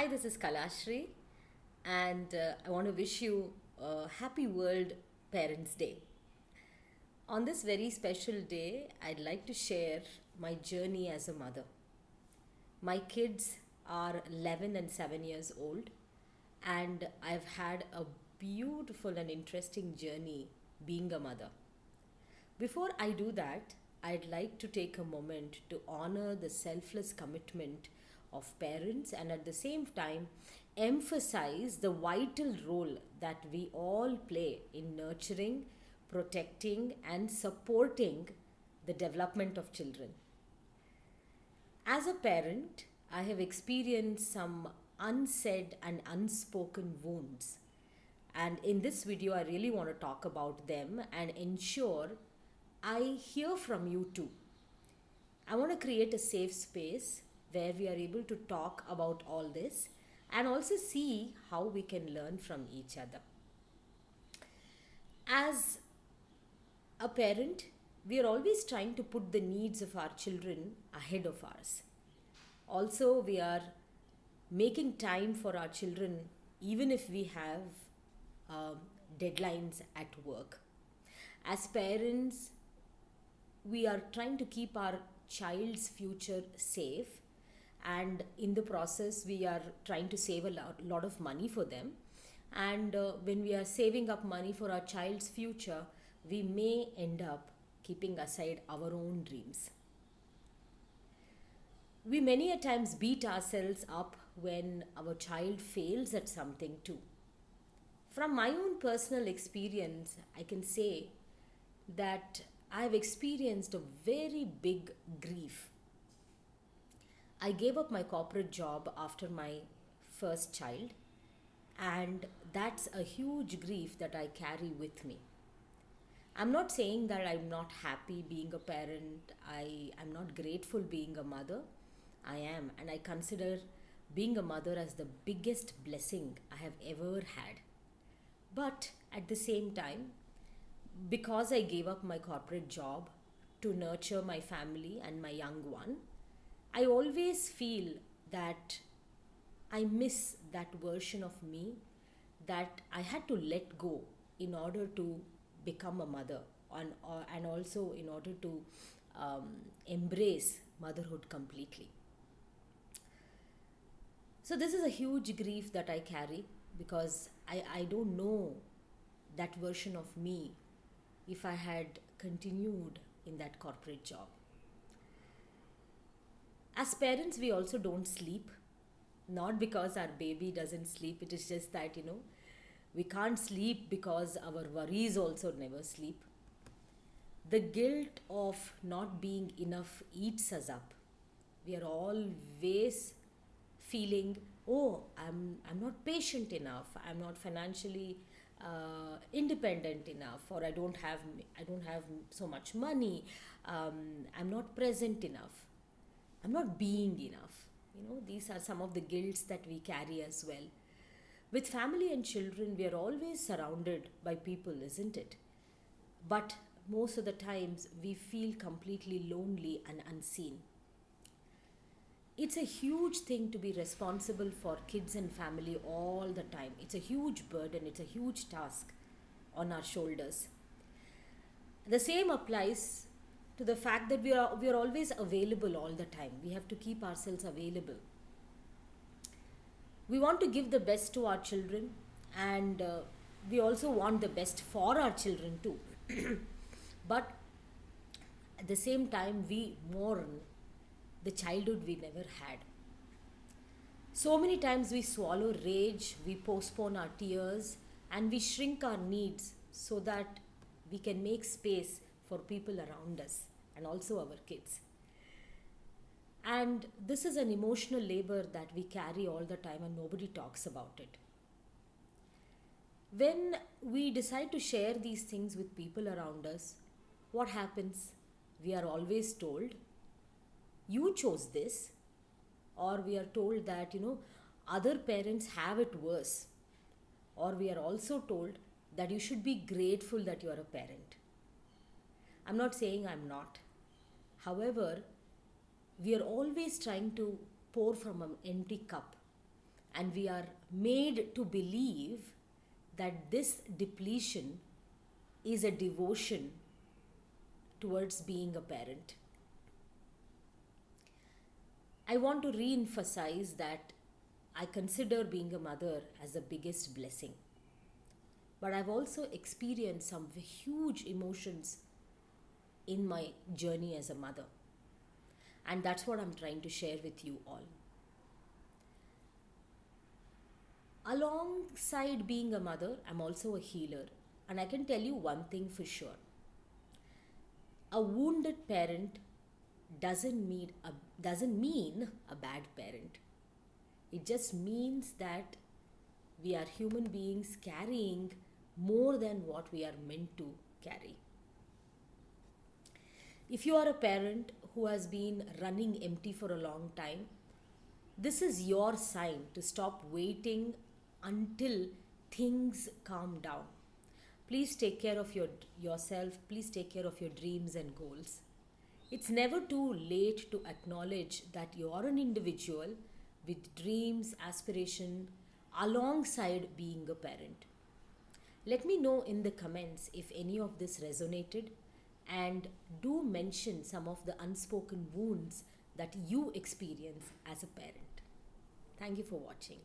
Hi, this is Kalashri, and I want to wish you a happy World Parents' Day. On this very special day, I'd like to share my journey as a mother. My kids are 11 and 7 years old, and I've had a beautiful and interesting journey being a mother. Before I do that, I'd like to take a moment to honor the selfless commitment of parents and at the same time emphasize the vital role that we all play in nurturing, protecting, and supporting the development of children. As a parent, I have experienced some unsaid and unspoken wounds. And in this video, I really want to talk about them and ensure I hear from you too. I want to create a safe space where we are able to talk about all this and also see how we can learn from each other. As a parent, we are always trying to put the needs of our children ahead of ours. Also, we are making time for our children even if we have deadlines at work. As parents, we are trying to keep our child's future safe, and in the process we are trying to save a lot of money for them. And when we are saving up money for our child's future, we may end up keeping aside our own dreams. We many a times beat ourselves up when our child fails at something too. From my own personal experience, I can say that I have experienced a very big grief. I gave up my corporate job after my first child, and that's a huge grief that I carry with me. I'm not saying that I'm not happy being a parent, I'm not grateful being a mother. I am, and I consider being a mother as the biggest blessing I have ever had. But at the same time, because I gave up my corporate job to nurture my family and my young one, I always feel that I miss that version of me that I had to let go in order to become a mother, and also in order to embrace motherhood completely. So, this is a huge grief that I carry because I don't know that version of me if I had continued in that corporate job. As parents, we also don't sleep, not because our baby doesn't sleep, it is just that, we can't sleep because our worries also never sleep. The guilt of not being enough eats us up. We are always feeling, oh, I'm not patient enough, I'm not financially independent enough, or I don't have so much money, I'm not present enough, I'm not being enough. These are some of the guilts that we carry as well. With family and children, we are always surrounded by people, isn't it? But most of the times we feel completely lonely and unseen. It's a huge thing to be responsible for kids and family all the time. It's a huge burden, it's a huge task on our shoulders. The same applies to the fact that we are always available all the time. We have to keep ourselves available. We want to give the best to our children, and we also want the best for our children too. But at the same time, we mourn the childhood we never had. So many times we swallow rage, we postpone our tears, and we shrink our needs so that we can make space for people around us and also our kids. And this is an emotional labor that we carry all the time and nobody talks about it. When we decide to share these things with people around us, what happens? We are always told, you chose this, or we are told that, other parents have it worse, or we are also told that you should be grateful that you are a parent. I'm not saying I'm not. However, we are always trying to pour from an empty cup. And we are made to believe that this depletion is a devotion towards being a parent. I want to re emphasize that I consider being a mother as the biggest blessing. But I've also experienced some huge emotions in my journey as a mother. And that's what I'm trying to share with you all. Alongside being a mother, I'm also a healer. And I can tell you one thing for sure: a wounded parent doesn't mean a bad parent. It just means that we are human beings carrying more than what we are meant to carry. If you are a parent who has been running empty for a long time, this is your sign to stop waiting until things calm down. Please take care of yourself. Please take care of your dreams and goals. It's never too late to acknowledge that you are an individual with dreams, aspiration, alongside being a parent. Let me know in the comments if any of this resonated, and do mention some of the unspoken wounds that you experience as a parent. Thank you for watching.